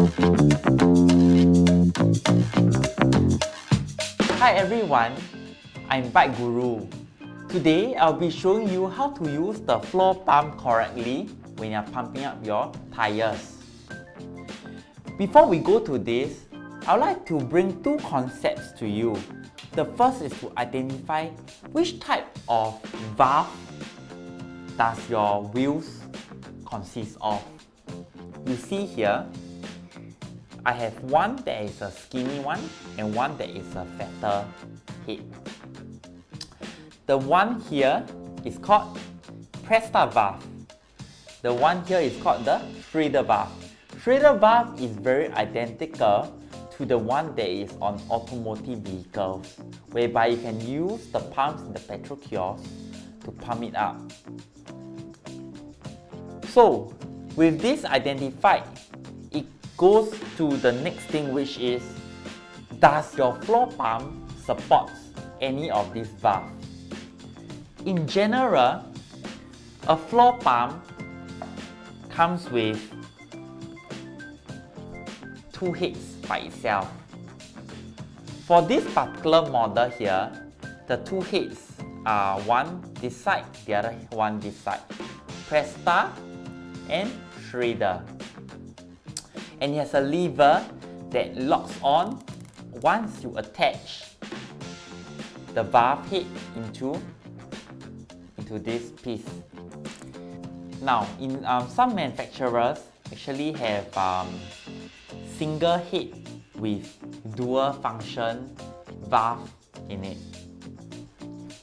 Hi everyone, I'm Bike Guru. Today I'll be showing you how to use the floor pump correctly when you're pumping up your tires. Before we go to this, I'd like to bring two concepts to you. The first is to identify which type of valve does your wheels consist of. You see here, I have one that is a skinny one and one that is a fatter head. The one here is called Presta valve. The one here is called the Schrader valve. Schrader valve is very identical to the one that is on automotive vehicles, whereby you can use the pumps in the petrol kiosk to pump it up. So, with this identified, it goes to the next thing, which is, does your floor pump support any of these valves? In general, a floor pump comes with two heads by itself. For this particular model here, the two heads are one this side, the other one this side. Presta and Schrader. And it has a lever that locks on once you attach the valve head into this piece. Now, in some manufacturers actually have single head with dual function valve in it.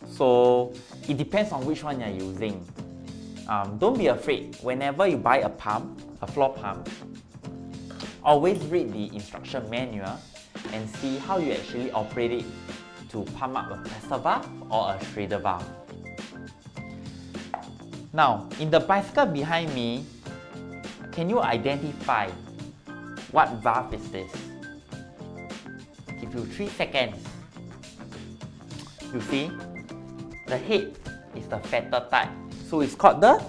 So it depends on which one you're using. Don't be afraid. Whenever you buy a pump, a floor pump, always read the instruction manual and see how you actually operate it to pump up a Presta valve or a Schrader valve. Now, in the bicycle behind me, can you identify what valve is this? Give you 3 seconds. You see, the head is the fatter type, so it's called the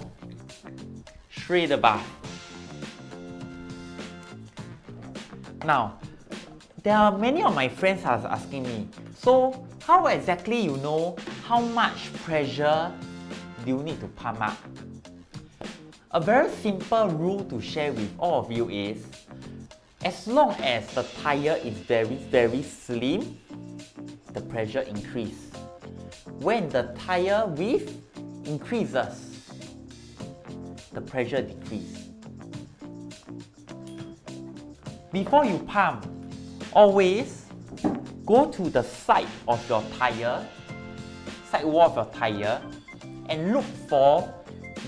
Schrader valve. Now, there are many of my friends are asking me, so how exactly you know how much pressure do you need to pump up? A very simple rule to share with all of you is, as long as the tire is very slim, the pressure increases. When the tire width increases, the pressure decreases. Before you pump, always go to the side of your tire, side wall of your tire, and look for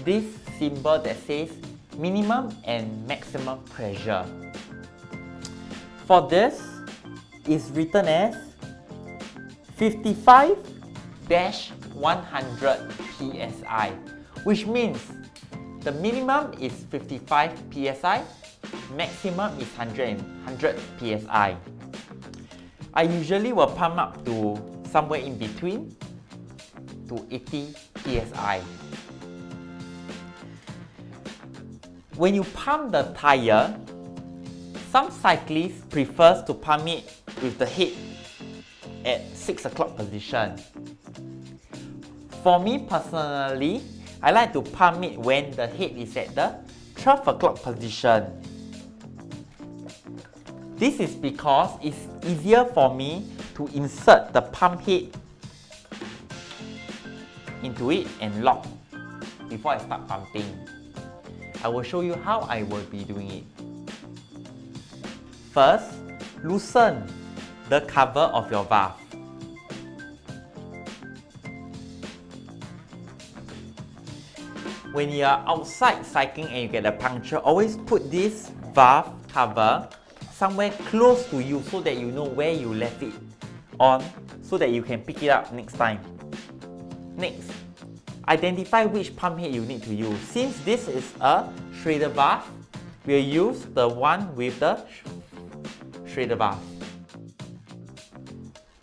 this symbol that says minimum and maximum pressure. For this, it's written as 55-100 psi, which means the minimum is 55 psi, maximum is 100 psi. I usually will pump up to somewhere in between to 80 psi. When you pump the tire, some cyclists prefer to pump it with the head at 6 o'clock position. For me personally, I like to pump it when the head is at the 12 o'clock position. This is because it's easier for me to insert the pump head into it and lock before I start pumping. I will show you how I will be doing it. First, loosen the cover of your valve. When you are outside cycling and you get a puncture, always put this valve cover somewhere close to you so that you know where you left it on, so that you can pick it up next time. Next, identify which pump head you need to use. Since this is a Schrader valve, we'll use the one with the Schrader valve.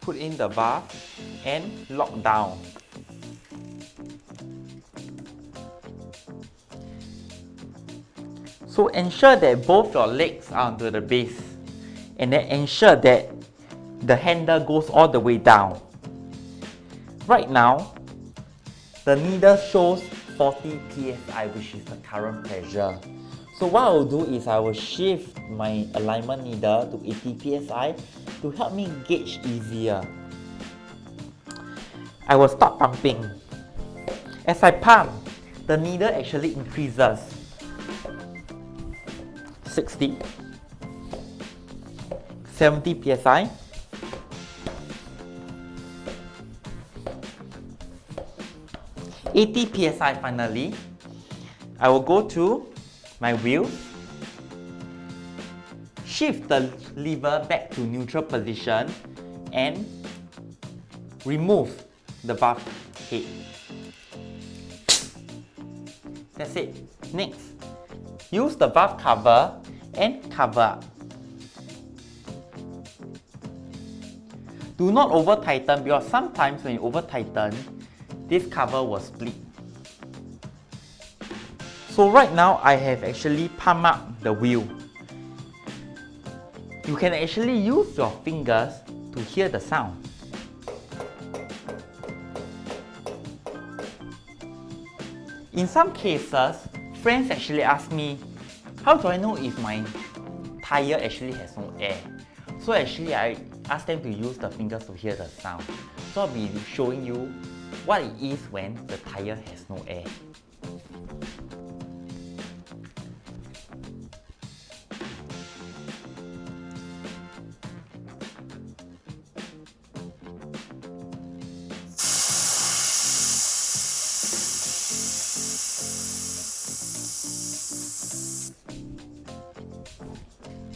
Put in the valve and lock down. So ensure that both your legs are onto the base, and then ensure that the handle goes all the way down. Right now, the needle shows 40 psi, which is the current pressure. So what I will do is I will shift my alignment needle to 80 psi to help me gauge easier. I will start pumping. As I pump, the needle actually increases. 60, 70 psi, 80 psi finally. I will go to my wheels, shift the lever back to neutral position and remove the valve head. That's it. Next, use the valve cover and cover up. Do not over tighten, because sometimes when you over tighten, this cover will split. So right now I have actually pumped up the wheel. You can actually use your fingers to hear the sound. In some cases, friends actually ask me, how do I know if my tire actually has no air? So actually I ask them to use the fingers to hear the sound. So I'll be showing you what it is when the tire has no air.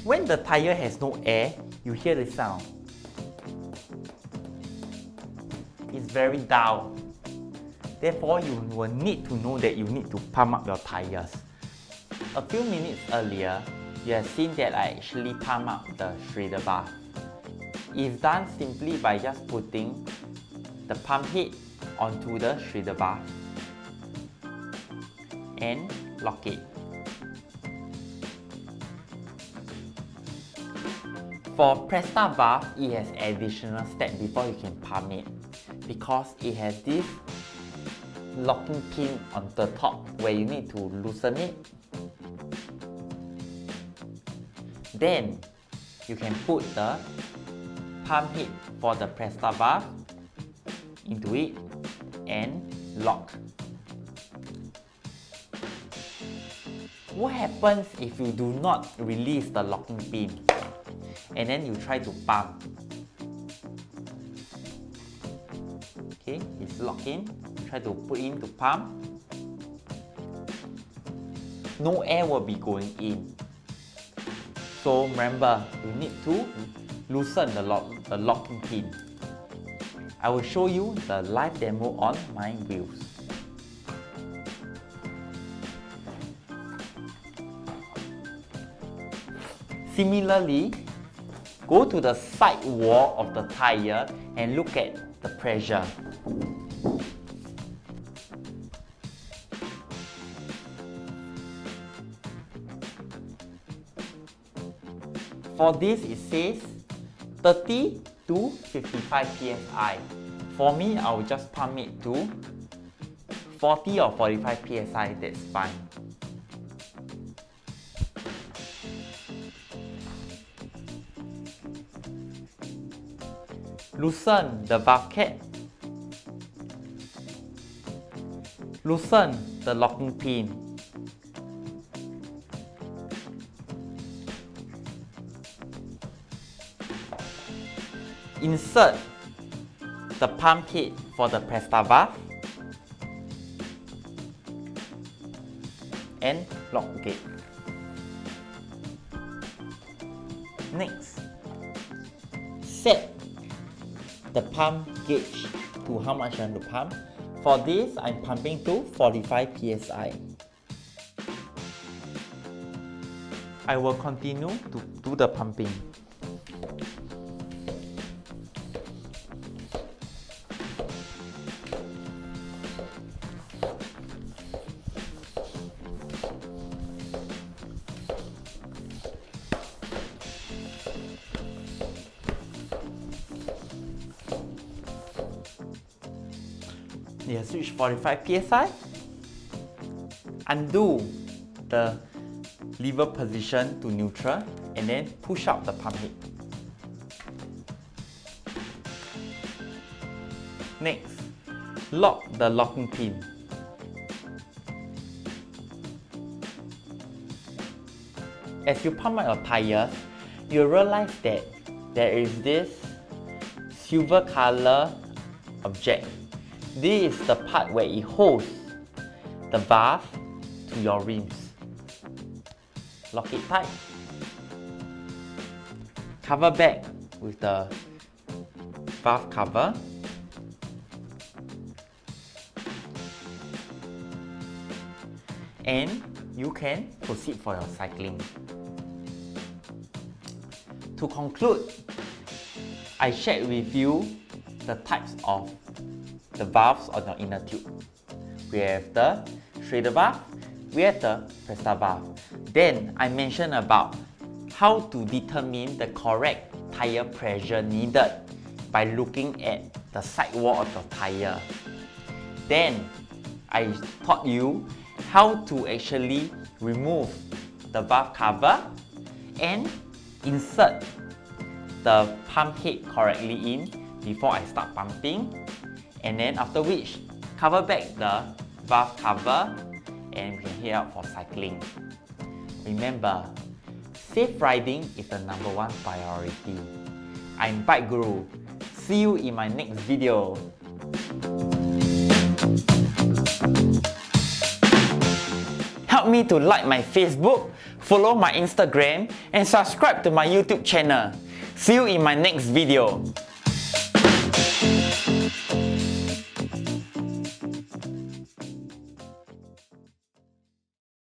When the tire has no air, you hear the sound. It's very dull. Therefore, you will need to know that you need to pump up your tires. A few minutes earlier, you have seen that I actually pump up the shredder bar. It's done simply by just putting the pump head onto the shredder bar and lock it. For Presta valve, it has additional step before you can pump it, because it has this locking pin on the top where you need to loosen it. Then you can put the pump head for the Presta valve into it and lock. What happens if you do not release the locking pin and then you try to pump? Okay, it's locked in. Try to put in to pump. No air will be going in. So remember, you need to loosen the locking pin. I will show you the live demo on my wheels. Similarly, go to the side wall of the tire and look at the pressure. For this, it says 30 to 55 psi. For me, I will just pump it to 40 or 45 psi, that's fine. Loosen the valve cap. Loosen the locking pin. Insert the pump head for the Presta valve and lock it. Next, set the pump gauge to how much I want to pump. For this, I'm pumping to 45 psi. I will continue to do the pumping. it has reached 45 psi. Undo the lever position to neutral and then push up the pump head. Next, lock the locking pin. As you pump out your tires, you'll realize that there is this silver color object. This is the part where it holds the valve to your rims. Lock it tight. Cover back with the valve cover. And you can proceed for your cycling. To conclude, I shared with you the types of the valves on your inner tube. We have the Schrader valve, we have the Presta valve. Then I mentioned about how to determine the correct tire pressure needed by looking at the sidewall of your tire. Then I taught you how to actually remove the valve cover and insert the pump head correctly in before I start pumping, and then after which cover back the valve cover and we can head out for cycling. Remember, safe riding is the #1 priority. I'm Bike Guru. See you in my next video. Help me to like my Facebook, follow my Instagram, and subscribe to my YouTube channel. See you in my next video.